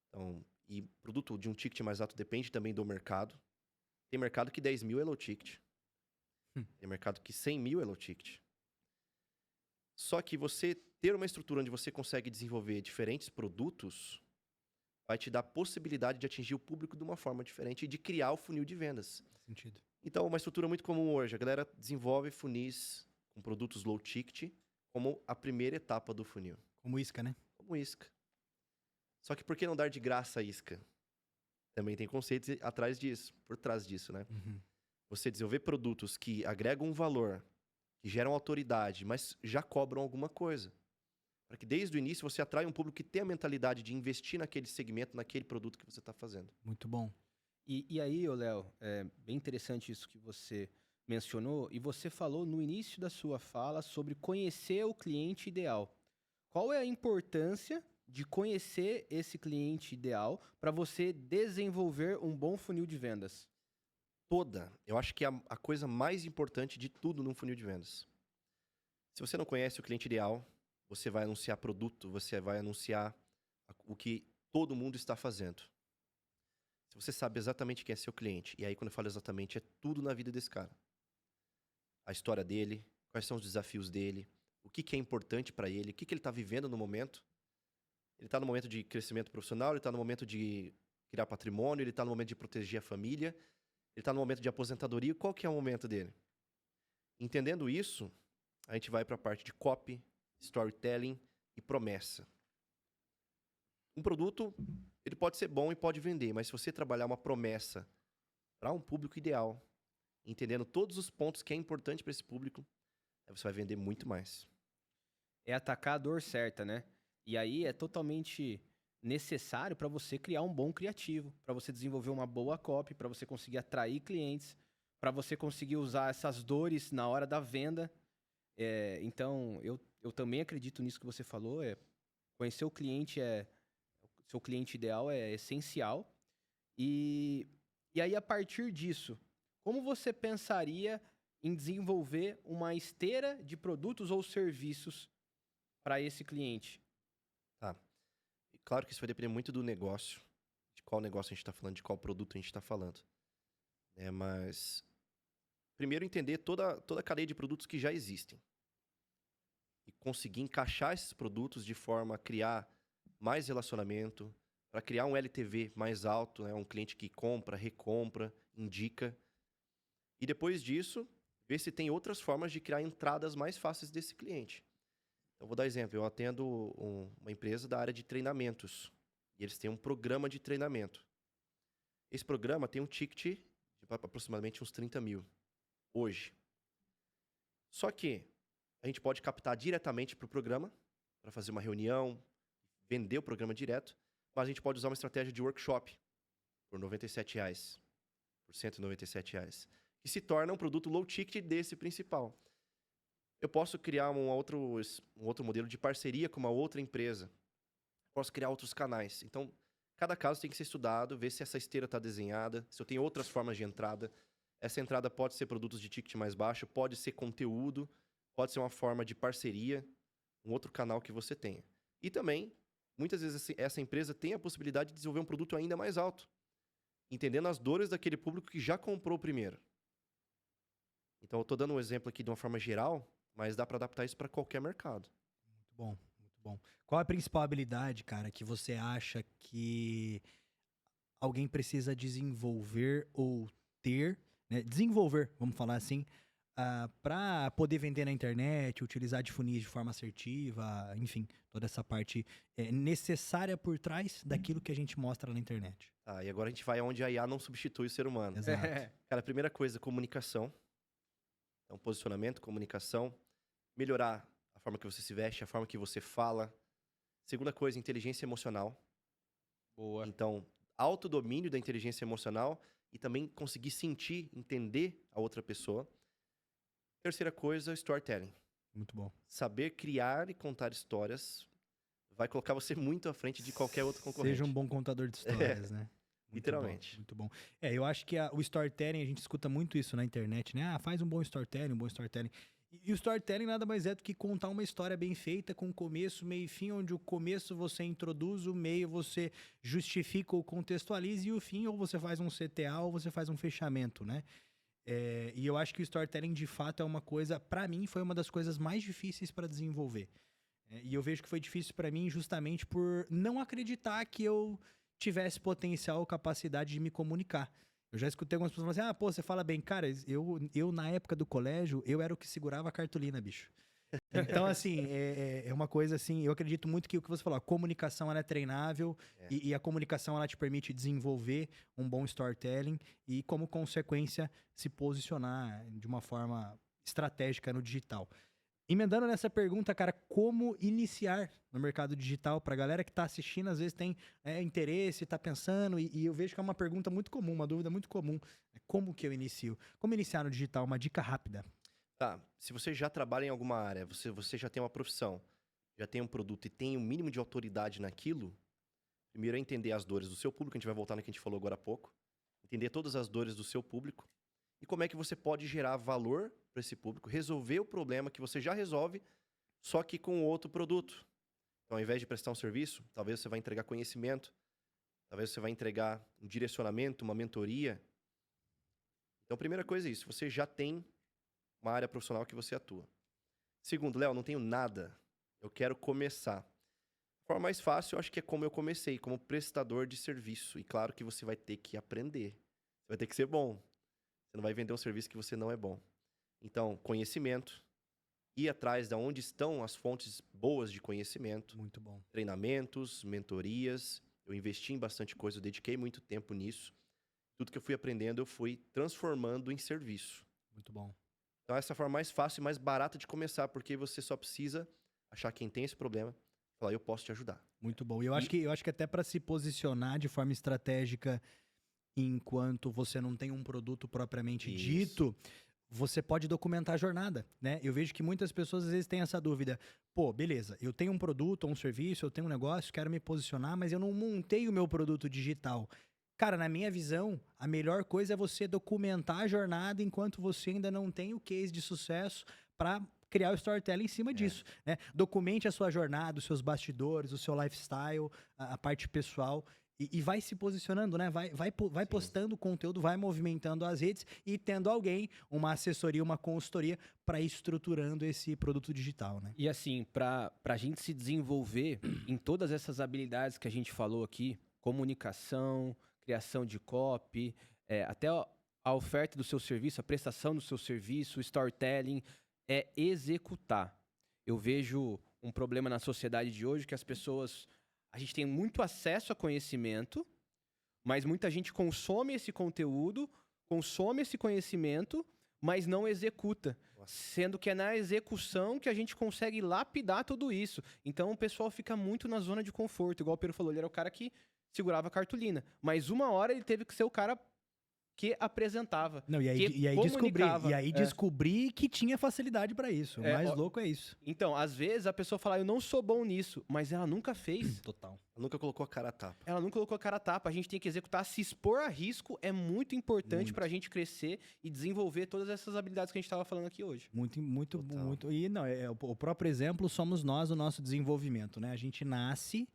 Então, e produto de um ticket mais alto depende também do mercado. Tem mercado que 10 mil é low ticket. Tem mercado que 100 mil é low ticket. Só que você ter uma estrutura onde você consegue desenvolver diferentes produtos vai te dar a possibilidade de atingir o público de uma forma diferente e de criar o funil de vendas.
Faz sentido.
Então, uma estrutura muito comum hoje. A galera desenvolve funis com produtos low ticket como a primeira etapa do funil.
Como isca, né?
Como isca. Só que por que não dar de graça a isca? Também tem conceitos atrás disso, por trás disso, né?
Uhum.
Você desenvolver produtos que agregam um valor que geram autoridade, mas já cobram alguma coisa. Para que desde o início você atraia um público que tem a mentalidade de investir naquele segmento, naquele produto que você está fazendo.
Muito bom.
E aí, ô Léo, é bem interessante isso que você mencionou, e você falou no início da sua fala sobre conhecer o cliente ideal. Qual é a importância de conhecer esse cliente ideal para você desenvolver um bom funil de vendas?
Eu acho que é a coisa mais importante de tudo num funil de vendas. Se você não conhece o cliente ideal, você vai anunciar produto, você vai anunciar o que todo mundo está fazendo. Se você sabe exatamente quem é seu cliente, e aí quando eu falo exatamente, é tudo na vida desse cara. A história dele, quais são os desafios dele, o que é importante para ele, o que ele está vivendo no momento. Ele está no momento de crescimento profissional, ele está no momento de criar patrimônio, ele está no momento de proteger a família, ele está no momento de aposentadoria. Qual que é o momento dele? Entendendo isso, a gente vai para a parte de copy, storytelling e promessa. Um produto, ele pode ser bom e pode vender, mas se você trabalhar uma promessa para um público ideal, entendendo todos os pontos que é importante para esse público, aí você vai vender muito mais.
É atacar a dor certa, né? E aí é totalmente necessário para você criar um bom criativo, para você desenvolver uma boa copy, para você conseguir atrair clientes, para você conseguir usar essas dores na hora da venda. Então, eu também acredito nisso que você falou. Conhecer o cliente seu cliente ideal é essencial. E aí, a partir disso, como você pensaria em desenvolver uma esteira de produtos ou serviços para esse cliente?
Tá. E claro que isso vai depender muito do negócio, de qual negócio a gente está falando, de qual produto a gente está falando. Mas, primeiro, entender toda a cadeia de produtos que já existem. E conseguir encaixar esses produtos de forma a criar mais relacionamento, para criar um LTV mais alto, né? Um cliente que compra, recompra, indica. E depois disso, ver se tem outras formas de criar entradas mais fáceis desse cliente. Então, vou dar exemplo. Eu atendo uma empresa da área de treinamentos. E eles têm um programa de treinamento. Esse programa tem um ticket de aproximadamente uns 30 mil. Hoje. Só que a gente pode captar diretamente para o programa, para fazer uma reunião, vender o programa direto. Mas a gente pode usar uma estratégia de workshop por R$ 97,00. Por R$ 197,00. Que se torna um produto low ticket desse principal. Eu posso criar um outro modelo de parceria com uma outra empresa. Posso criar outros canais. Então, cada caso tem que ser estudado, ver se essa esteira está desenhada, se eu tenho outras formas de entrada. Essa entrada pode ser produtos de ticket mais baixo, pode ser conteúdo, pode ser uma forma de parceria, um outro canal que você tenha. E também, muitas vezes essa empresa tem a possibilidade de desenvolver um produto ainda mais alto, entendendo as dores daquele público que já comprou primeiro. Então, eu estou dando um exemplo aqui de uma forma geral, mas dá para adaptar isso para qualquer mercado.
Muito bom, muito bom. Qual a principal habilidade, cara, que você acha que alguém precisa desenvolver ou ter, né? Desenvolver, vamos falar assim, para poder vender na internet, utilizar de funis de forma assertiva, enfim, toda essa parte necessária por trás daquilo que a gente mostra na internet.
E agora a gente vai onde a IA não substitui o ser humano.
Exato.
Cara, a primeira coisa, comunicação. Então, posicionamento, comunicação. Melhorar a forma que você se veste, a forma que você fala. Segunda coisa, inteligência emocional.
Boa.
Então, autodomínio da inteligência emocional e também conseguir sentir, entender a outra pessoa. Terceira coisa, storytelling.
Muito bom.
Saber criar e contar histórias vai colocar você muito à frente de qualquer outro concorrente.
Seja um bom contador de histórias, né? Muito
Literalmente.
Bom, muito bom. Eu acho que o storytelling, a gente escuta muito isso na internet, né? Faz um bom storytelling, um bom storytelling. E o storytelling nada mais é do que contar uma história bem feita, com começo, meio e fim, onde o começo você introduz, o meio você justifica ou contextualiza, e o fim ou você faz um CTA ou você faz um fechamento, né? E eu acho que o storytelling, de fato, é uma coisa, pra mim, foi uma das coisas mais difíceis para desenvolver. E eu vejo que foi difícil pra mim justamente por não acreditar que eu tivesse potencial ou capacidade de me comunicar. Eu já escutei algumas pessoas falando assim, pô, você fala bem. Cara, eu na época do colégio, eu era o que segurava a cartolina, bicho. Então, assim, é uma coisa assim, eu acredito muito que o que você falou, a comunicação ela é treinável e a comunicação ela te permite desenvolver um bom storytelling e, como consequência, se posicionar de uma forma estratégica no digital. Emendando nessa pergunta, cara, como iniciar no mercado digital? Pra galera que tá assistindo, às vezes tem interesse, tá pensando, e eu vejo que é uma pergunta muito comum, uma dúvida muito comum. Como que eu inicio? Como iniciar no digital? Uma dica rápida.
Tá, se você já trabalha em alguma área, você já tem uma profissão, já tem um produto e tem um mínimo de autoridade naquilo, primeiro é entender as dores do seu público, a gente vai voltar no que a gente falou agora há pouco, entender todas as dores do seu público e como é que você pode gerar valor para esse público, resolver o problema que você já resolve, só que com outro produto. Então, ao invés de prestar um serviço, talvez você vai entregar conhecimento, talvez você vai entregar um direcionamento, uma mentoria. Então, a primeira coisa é isso, você já tem uma área profissional que você atua. Segundo, Léo, não tenho nada, eu quero começar. A forma mais fácil, eu acho que é como eu comecei, como prestador de serviço. E claro que você vai ter que aprender, você vai ter que ser bom. Você não vai vender um serviço que você não é bom. Então, conhecimento, ir atrás de onde estão as fontes boas de conhecimento.
Muito bom.
Treinamentos, mentorias. Eu investi em bastante coisa, eu dediquei muito tempo nisso. Tudo que eu fui aprendendo, eu fui transformando em serviço.
Muito bom.
Então, essa é a forma mais fácil e mais barata de começar, porque você só precisa achar quem tem esse problema e falar, eu posso te ajudar.
Muito bom. E eu acho que até para se posicionar de forma estratégica, enquanto você não tem um produto propriamente
Isso.
dito, você pode documentar a jornada, né? Eu vejo que muitas pessoas às vezes têm essa dúvida. Pô, beleza, eu tenho um produto ou um serviço, eu tenho um negócio, quero me posicionar, mas eu não montei o meu produto digital. Cara, na minha visão, a melhor coisa é você documentar a jornada enquanto você ainda não tem o case de sucesso para criar o storytelling em cima disso, né? Documente a sua jornada, os seus bastidores, o seu lifestyle, a parte pessoal. E vai se posicionando, né? Vai postando conteúdo, vai movimentando as redes e tendo alguém, uma assessoria, uma consultoria para ir estruturando esse produto digital, né?
E assim, para a gente se desenvolver em todas essas habilidades que a gente falou aqui, comunicação, criação de copy, até a oferta do seu serviço, a prestação do seu serviço, storytelling, é executar. Eu vejo um problema na sociedade de hoje que as pessoas... A gente tem muito acesso a conhecimento, mas muita gente consome esse conteúdo, consome esse conhecimento, mas não executa. Sendo que é na execução que a gente consegue lapidar tudo isso. Então o pessoal fica muito na zona de conforto. Igual o Pedro falou, ele era o cara que segurava a cartolina. Mas uma hora ele teve que ser o cara que apresentava,
Não, e aí descobri que tinha facilidade para isso. O mais louco é isso.
Então, às vezes a pessoa fala, eu não sou bom nisso, mas ela nunca fez.
Total.
Ela nunca colocou a cara a tapa.
Ela nunca colocou a cara a tapa. A gente tem que executar, se expor a risco é muito importante para a gente crescer e desenvolver todas essas habilidades que a gente estava falando aqui hoje.
Muito. E não, o próprio exemplo somos nós, o nosso desenvolvimento, né? A gente nasce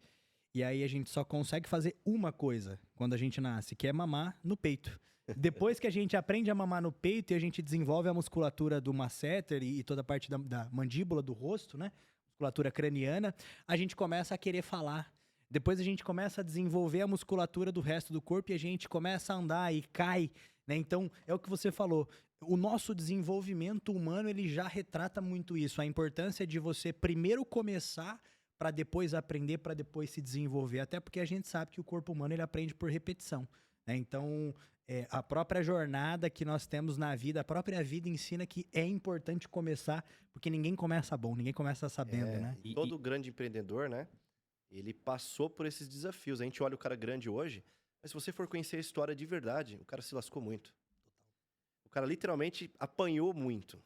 e aí a gente só consegue fazer uma coisa quando a gente nasce, que é mamar no peito. Depois que a gente aprende a mamar no peito e a gente desenvolve a musculatura do masseter e toda a parte da mandíbula do rosto, né? Musculatura craniana, a gente começa a querer falar. Depois a gente começa a desenvolver a musculatura do resto do corpo e a gente começa a andar e cai, né? Então, é o que você falou. O nosso desenvolvimento humano, ele já retrata muito isso. A importância de você primeiro começar para depois aprender, para depois se desenvolver. Até porque a gente sabe que o corpo humano, ele aprende por repetição, né? Então... a própria jornada que nós temos na vida, a própria vida ensina que é importante começar, porque ninguém começa bom, ninguém começa sabendo, né?
E todo grande empreendedor, né? Ele passou por esses desafios. A gente olha o cara grande hoje, mas se você for conhecer a história de verdade, o cara se lascou muito. O cara literalmente apanhou muito.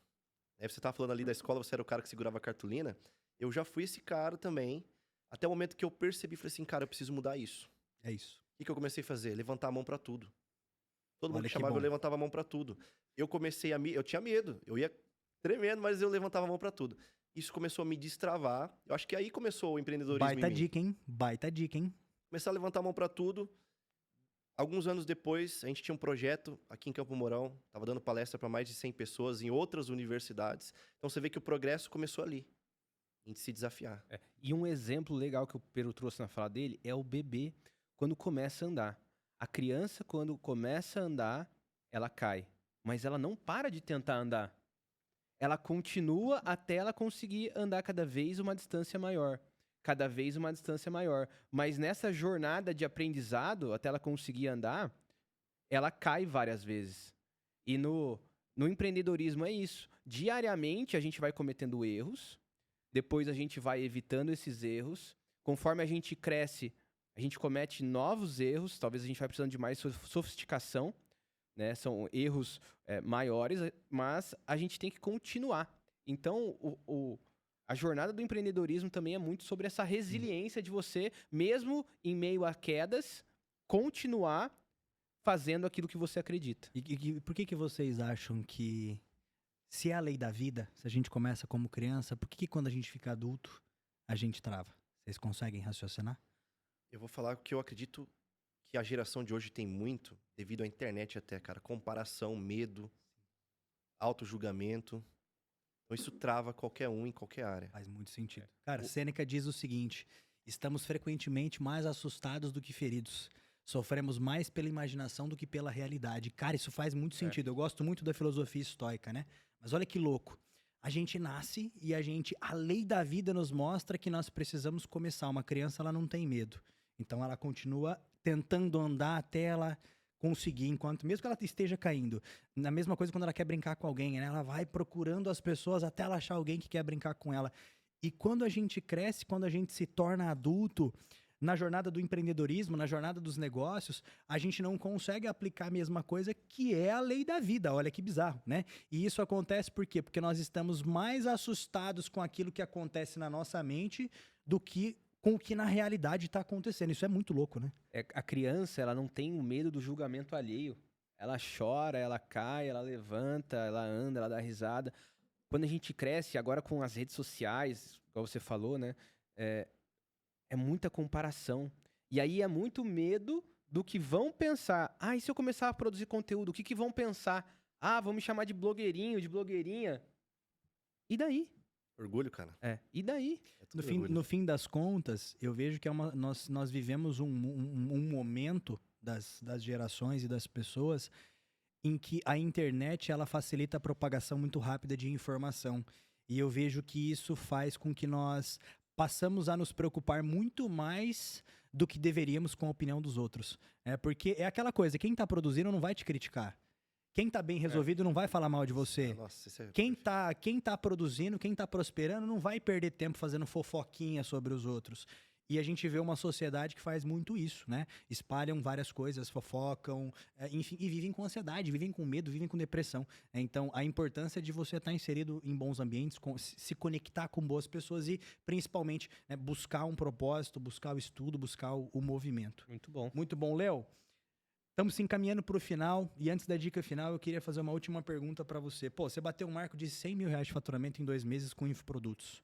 Aí você tava falando ali da escola, você era o cara que segurava a cartolina. Eu já fui esse cara também, até o momento que eu percebi, falei assim, cara, eu preciso mudar isso.
É isso.
O que eu comecei a fazer? Levantar a mão pra tudo. Todo mundo
Olha
que chamava, eu levantava a mão pra tudo. Eu comecei eu tinha medo, eu ia tremendo, mas eu levantava a mão pra tudo. Isso começou a me destravar. Eu acho que aí começou o empreendedorismo
Baita
em mim.
dica, hein? Baita dica, hein?
Começar a levantar a mão pra tudo. Alguns anos depois, a gente tinha um projeto aqui em Campo Mourão, tava dando palestra para mais de 100 pessoas em outras universidades. Então você vê que o progresso começou ali, em se desafiar.
E um exemplo legal que o Pedro trouxe na fala dele é o bebê quando começa a andar. A criança, quando começa a andar, ela cai. Mas ela não para de tentar andar. Ela continua até ela conseguir andar cada vez uma distância maior. Cada vez uma distância maior. Mas nessa jornada de aprendizado, até ela conseguir andar, ela cai várias vezes. E no empreendedorismo é isso. diariamente a gente vai cometendo erros, depois a gente vai evitando esses erros. Conforme a gente cresce, a gente comete novos erros, talvez a gente vai precisando de mais sofisticação, né? São erros maiores, mas a gente tem que continuar. Então, a jornada do empreendedorismo também é muito sobre essa resiliência de você, mesmo em meio a quedas, continuar fazendo aquilo que você acredita.
E por que vocês acham que, se é a lei da vida, se a gente começa como criança, por que quando a gente fica adulto, a gente trava? Vocês conseguem raciocinar?
Eu vou falar que eu acredito que a geração de hoje tem muito, devido à internet até, cara. Comparação, medo, auto-julgamento. Então isso trava qualquer um em qualquer área.
Faz muito sentido. Cara, Sêneca diz o seguinte: estamos frequentemente mais assustados do que feridos. Sofremos mais pela imaginação do que pela realidade. Cara, isso faz muito sentido. Eu gosto muito da filosofia estoica, né? Mas olha que louco. A gente nasce e a lei da vida nos mostra que nós precisamos começar. Uma criança, ela não tem medo. Então ela continua tentando andar até ela conseguir, mesmo que ela esteja caindo. Na mesma coisa quando ela quer brincar com alguém, né? Ela vai procurando as pessoas até ela achar alguém que quer brincar com ela. E quando a gente cresce, quando a gente se torna adulto, na jornada do empreendedorismo, na jornada dos negócios, a gente não consegue aplicar a mesma coisa, que é a lei da vida. Olha que bizarro, né? E isso acontece por quê? Porque nós estamos mais assustados com aquilo que acontece na nossa mente do que com o que na realidade está acontecendo. Isso é muito louco, né?
A criança, ela não tem o medo do julgamento alheio. Ela chora, ela cai, ela levanta, ela anda, ela dá risada. Quando a gente cresce, agora com as redes sociais, como você falou, né? É muita comparação. E aí é muito medo do que vão pensar. Ah, e se eu começar a produzir conteúdo, o que vão pensar? Ah, vão me chamar de blogueirinho, de blogueirinha. E daí?
Orgulho, cara.
E daí?
No fim das contas, eu vejo que nós vivemos um momento das gerações e das pessoas em que a internet ela facilita a propagação muito rápida de informação. E eu vejo que isso faz com que nós passamos a nos preocupar muito mais do que deveríamos com a opinião dos outros. Porque é aquela coisa, quem está produzindo não vai te criticar. Quem está bem resolvido não vai falar mal de você.
Nossa,
quem tá produzindo, quem tá prosperando, não vai perder tempo fazendo fofoquinha sobre os outros. E a gente vê uma sociedade que faz muito isso, né? Espalham várias coisas, fofocam, enfim, e vivem com ansiedade, vivem com medo, vivem com depressão. Então, a importância de você estar inserido em bons ambientes, se conectar com boas pessoas e, principalmente, né, buscar um propósito, buscar o estudo, buscar o movimento.
Muito bom.
Muito bom, Léo. Estamos se encaminhando para o final, e antes da dica final, eu queria fazer uma última pergunta para você. Pô, você bateu um marco de R$100 mil de faturamento em 2 meses com infoprodutos.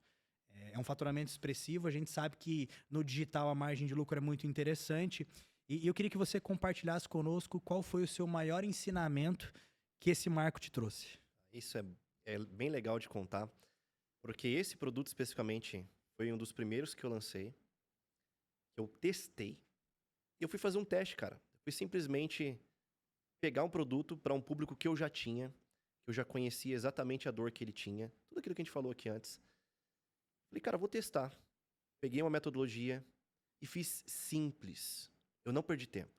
É um faturamento expressivo, a gente sabe que no digital a margem de lucro é muito interessante. E eu queria que você compartilhasse conosco qual foi o seu maior ensinamento que esse marco te trouxe.
Isso é bem legal de contar, porque esse produto especificamente foi um dos primeiros que eu lancei, que eu testei, e eu fui fazer um teste, cara. Fui simplesmente pegar um produto para um público que eu já tinha, que eu já conhecia exatamente a dor que ele tinha, tudo aquilo que a gente falou aqui antes. Falei, cara, vou testar. Peguei uma metodologia e fiz simples. Eu não perdi tempo.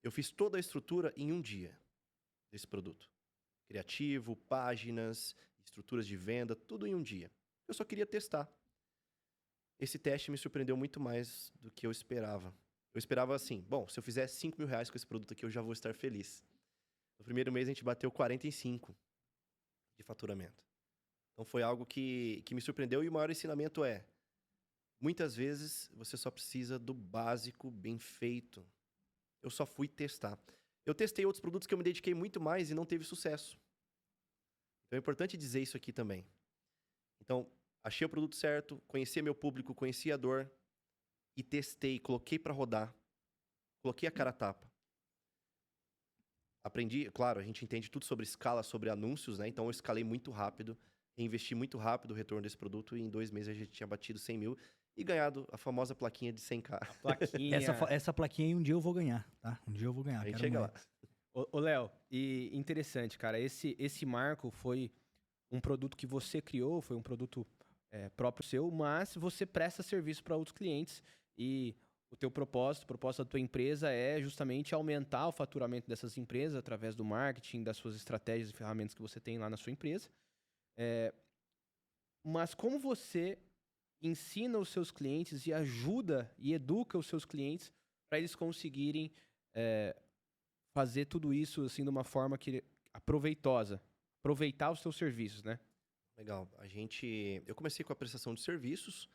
Eu fiz toda a estrutura em um dia desse produto. Criativo, páginas, estruturas de venda, tudo em um dia. Eu só queria testar. Esse teste me surpreendeu muito mais do que eu esperava. Eu esperava assim, bom, se eu fizer R$5 mil com esse produto aqui, eu já vou estar feliz. No primeiro mês, a gente bateu 45 de faturamento. Então, foi algo que me surpreendeu. E o maior ensinamento é, muitas vezes, você só precisa do básico bem feito. Eu só fui testar. Eu testei outros produtos que eu me dediquei muito mais e não teve sucesso. Então, é importante dizer isso aqui também. Então, achei o produto certo, conhecia meu público, conhecia a dor, e testei, coloquei para rodar, coloquei a cara a tapa. Aprendi, claro, a gente entende tudo sobre escala, sobre anúncios, né? Então eu escalei muito rápido, investi muito rápido o retorno desse produto e em 2 meses a gente tinha batido 100 mil e ganhado a famosa plaquinha de 100K.
A plaquinha.
Essa plaquinha aí um dia eu vou ganhar, tá? Um dia eu vou ganhar.
A gente chega lá.
Ô, Léo, e interessante, cara, esse marco foi um produto que você criou, foi um produto próprio seu, mas você presta serviço para outros clientes. E o teu propósito, o propósito da tua empresa é justamente aumentar o faturamento dessas empresas através do marketing, das suas estratégias e ferramentas que você tem lá na sua empresa. Mas como você ensina os seus clientes e ajuda e educa os seus clientes para eles conseguirem fazer tudo isso assim de uma forma proveitosa, aproveitar os seus serviços, né?
Legal. Eu comecei com a prestação de serviços,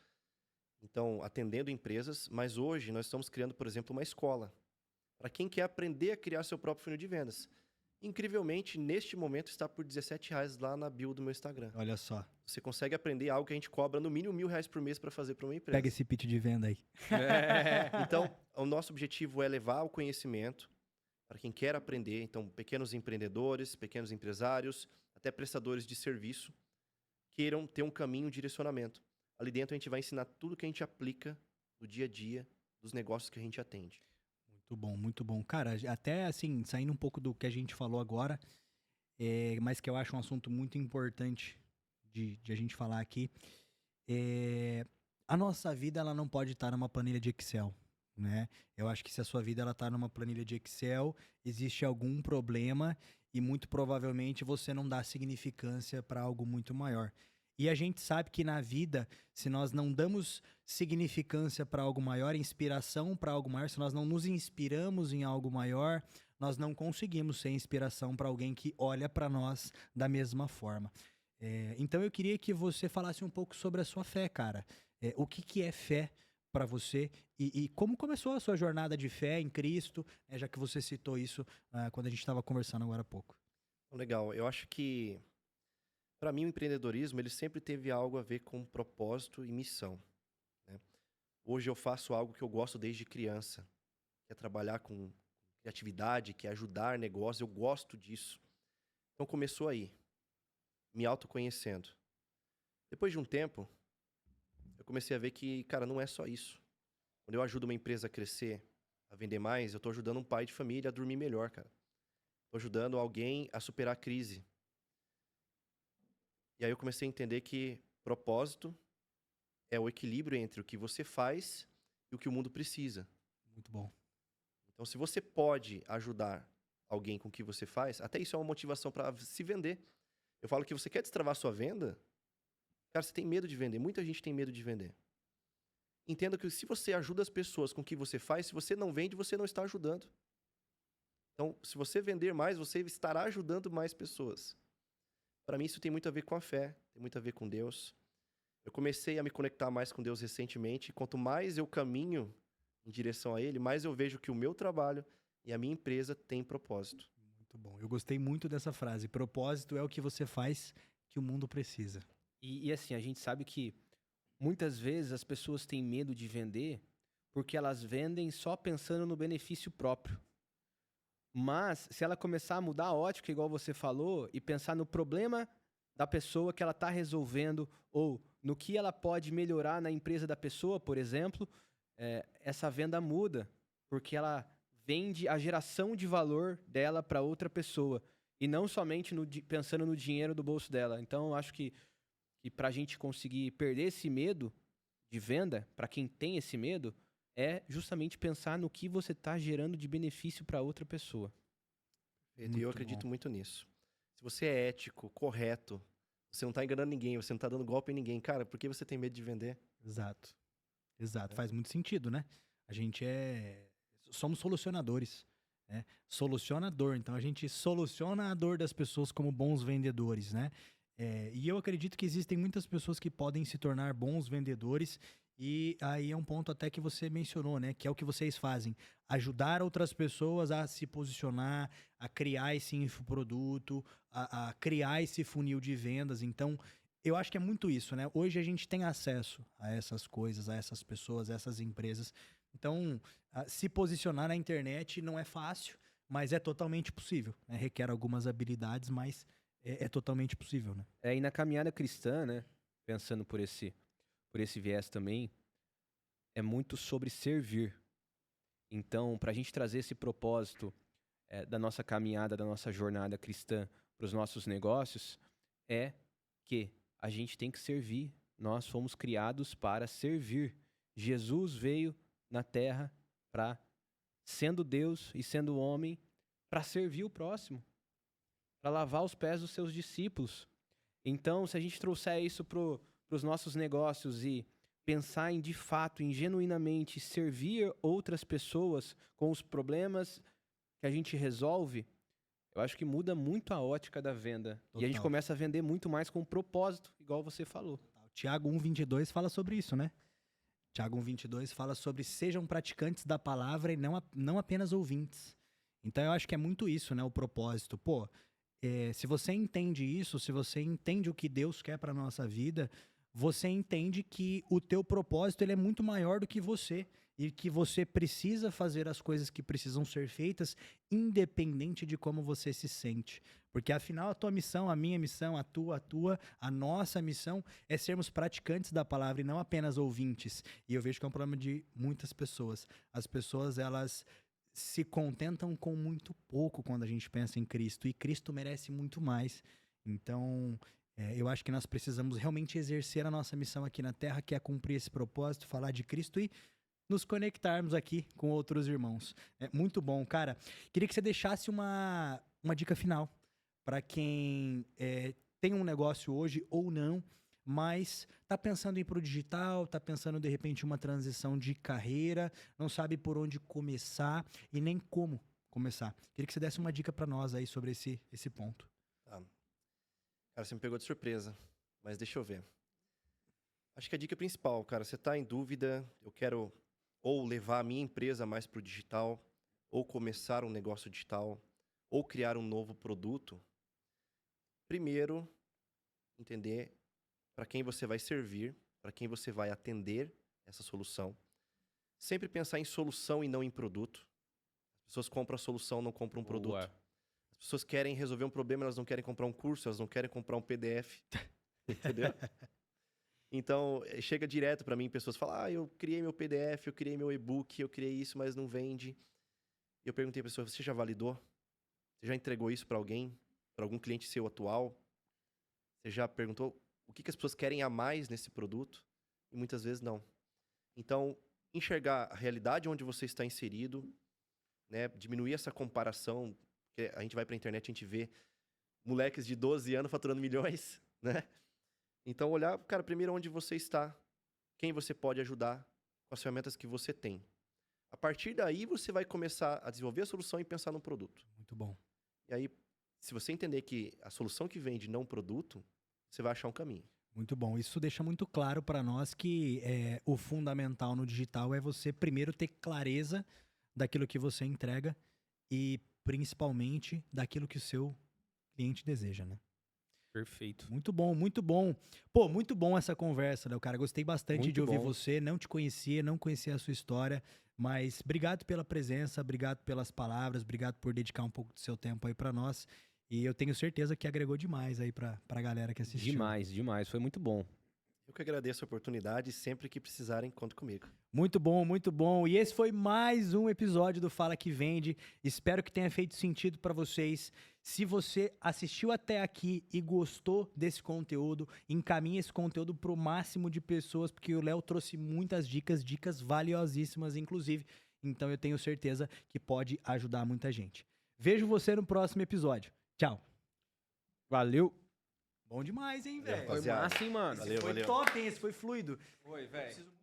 então atendendo empresas, mas hoje nós estamos criando, por exemplo, uma escola para quem quer aprender a criar seu próprio funil de vendas. Incrivelmente, neste momento está por R$17 lá na bio do meu Instagram.
Olha só.
Você consegue aprender algo que a gente cobra no mínimo R$1.000 por mês para fazer para uma empresa.
Pega esse pitch de venda aí.
Então, o nosso objetivo é levar o conhecimento para quem quer aprender. Então, pequenos empreendedores, pequenos empresários, até prestadores de serviço, queiram ter um caminho, um direcionamento. Ali dentro a gente vai ensinar tudo que a gente aplica no dia a dia dos negócios que a gente atende.
Muito bom, muito bom. Cara, até assim, saindo um pouco do que a gente falou agora, mas que eu acho um assunto muito importante de a gente falar aqui, a nossa vida ela não pode estar numa planilha de Excel, né? Eu acho que se a sua vida ela tá numa planilha de Excel, existe algum problema e muito provavelmente você não dá significância para algo muito maior. E a gente sabe que na vida, se nós não damos significância para algo maior, inspiração para algo maior, se nós não nos inspiramos em algo maior, nós não conseguimos ser inspiração para alguém que olha para nós da mesma forma. Então eu queria que você falasse um pouco sobre a sua fé, cara. O que é fé para você e como começou a sua jornada de fé em Cristo, já que você citou isso quando a gente estava conversando agora há pouco.
Legal. Eu acho que para mim, o empreendedorismo ele sempre teve algo a ver com propósito e missão, né? Hoje eu faço algo que eu gosto desde criança, que é trabalhar com criatividade, que é ajudar negócios. Eu gosto disso. Então começou aí, me autoconhecendo. Depois de um tempo, eu comecei a ver que, cara, não é só isso. Quando eu ajudo uma empresa a crescer, a vender mais, eu estou ajudando um pai de família a dormir melhor, cara. Estou ajudando alguém a superar a crise. E aí eu comecei a entender que propósito é o equilíbrio entre o que você faz e o que o mundo precisa.
Muito bom.
Então, se você pode ajudar alguém com o que você faz, até isso é uma motivação para se vender. Eu falo que você quer destravar sua venda, cara, você tem medo de vender. Muita gente tem medo de vender. Entenda que se você ajuda as pessoas com o que você faz, se você não vende, você não está ajudando. Então, se você vender mais, você estará ajudando mais pessoas. Para mim, isso tem muito a ver com a fé, tem muito a ver com Deus. Eu comecei a me conectar mais com Deus recentemente, e quanto mais eu caminho em direção a Ele, mais eu vejo que o meu trabalho e a minha empresa têm propósito.
Muito bom. Eu gostei muito dessa frase. Propósito é o que você faz que o mundo precisa.
E assim, a gente sabe que muitas vezes as pessoas têm medo de vender porque elas vendem só pensando no benefício próprio. Mas, se ela começar a mudar a ótica, igual você falou, e pensar no problema da pessoa que ela está resolvendo, ou no que ela pode melhorar na empresa da pessoa, por exemplo, essa venda muda, porque ela vende a geração de valor dela para outra pessoa, e não somente pensando no dinheiro do bolso dela. Então, eu acho que para a gente conseguir perder esse medo de venda, para quem tem esse medo, é justamente pensar no que você está gerando de benefício para outra pessoa.
E eu acredito muito nisso. Se você é ético, correto, você não está enganando ninguém, você não está dando golpe em ninguém, cara, por que você tem medo de vender?
Exato. Faz muito sentido, né? A gente somos solucionadores, né? Solucionador, então a gente soluciona a dor das pessoas como bons vendedores, né? E eu acredito que existem muitas pessoas que podem se tornar bons vendedores. E aí é um ponto até que você mencionou, né? Que é o que vocês fazem. Ajudar outras pessoas a se posicionar, a criar esse infoproduto, a criar esse funil de vendas. Então, eu acho que é muito isso, né? Hoje a gente tem acesso a essas coisas, a essas pessoas, a essas empresas. Então, se posicionar na internet não é fácil, mas é totalmente possível, né? Requer algumas habilidades, mas é totalmente possível, né?
E na caminhada cristã, né? Pensando por esse viés também, é muito sobre servir. Então, para a gente trazer esse propósito da nossa caminhada, da nossa jornada cristã para os nossos negócios, é que a gente tem que servir. Nós fomos criados para servir. Jesus veio na Terra sendo Deus e sendo homem, para servir o próximo, para lavar os pés dos seus discípulos. Então, se a gente trouxer isso para os nossos negócios e pensar em, de fato, em genuinamente servir outras pessoas com os problemas que a gente resolve, eu acho que muda muito a ótica da venda. E a gente
Total.
começa a vender muito mais com propósito, igual você falou.
O Tiago 1:22 fala sobre isso, né? Tiago 1:22 fala sobre sejam praticantes da palavra e não apenas ouvintes. Então eu acho que é muito isso, né? O propósito. Pô, se você entende isso, se você entende o que Deus quer para nossa vida, você entende que o teu propósito ele é muito maior do que você e que você precisa fazer as coisas que precisam ser feitas, independente de como você se sente. Porque afinal a tua missão, a minha missão, a tua, a nossa missão é sermos praticantes da palavra e não apenas ouvintes. E eu vejo que é um problema de muitas pessoas. As pessoas, elas se contentam com muito pouco quando a gente pensa em Cristo, e Cristo merece muito mais. Então, eu acho que nós precisamos realmente exercer a nossa missão aqui na Terra, que é cumprir esse propósito, falar de Cristo e nos conectarmos aqui com outros irmãos. É muito bom, cara. Queria que você deixasse uma dica final para quem tem um negócio hoje ou não, mas tá pensando em ir pro digital, tá pensando de repente em uma transição de carreira, não sabe por onde começar e nem como começar. Queria que você desse uma dica para nós aí sobre esse ponto.
Tá. Cara, você me pegou de surpresa, mas deixa eu ver. Acho que a dica principal, cara, você tá em dúvida, eu quero ou levar a minha empresa mais pro digital, ou começar um negócio digital, ou criar um novo produto. Primeiro, entender para quem você vai servir, para quem você vai atender essa solução. Sempre pensar em solução e não em produto. As pessoas compram a solução, não compram um produto.
Boa.
As pessoas querem resolver um problema, elas não querem comprar um curso, elas não querem comprar um PDF. Entendeu? Então, chega direto para mim, pessoas falam, eu criei meu PDF, eu criei meu e-book, eu criei isso, mas não vende. E eu perguntei à pessoa, você já validou? Você já entregou isso para alguém? Para algum cliente seu atual? Você já perguntou o que as pessoas querem a mais nesse produto? E muitas vezes não. Então, enxergar a realidade onde você está inserido, né? Diminuir essa comparação, porque a gente vai para a internet e a gente vê moleques de 12 anos faturando milhões, né? Então, olhar, cara, primeiro onde você está, quem você pode ajudar, com as ferramentas que você tem. A partir daí, você vai começar a desenvolver a solução e pensar no produto.
Muito bom.
E aí, se você entender que a solução que vende não o produto, você vai achar um caminho.
Muito bom. Isso deixa muito claro para nós que o fundamental no digital é você primeiro ter clareza daquilo que você entrega e principalmente daquilo que o seu cliente deseja, né?
Perfeito.
Muito bom, muito bom. Pô, muito bom essa conversa, né, cara? Gostei bastante
Muito
de ouvir
bom.
você. Não te conhecia, não conhecia a sua história, mas obrigado pela presença, obrigado pelas palavras, obrigado por dedicar um pouco do seu tempo aí para nós. E eu tenho certeza que agregou demais aí pra galera que assistiu.
Demais, demais. Foi muito bom.
Eu que agradeço a oportunidade e sempre que precisarem, conte comigo.
Muito bom, muito bom. E esse foi mais um episódio do Fala Que Vende. Espero que tenha feito sentido para vocês. Se você assistiu até aqui e gostou desse conteúdo, encaminhe esse conteúdo para o máximo de pessoas, porque o Léo trouxe muitas dicas valiosíssimas, inclusive. Então eu tenho certeza que pode ajudar muita gente. Vejo você no próximo episódio. Tchau.
Valeu.
Bom demais, hein,
Valeu,
velho?
Foi
rapaziada.
massa, hein, mano?
Valeu,
Foi
valeu.
top, hein? Esse foi fluido.
Foi, velho.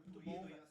Muito bom, velho.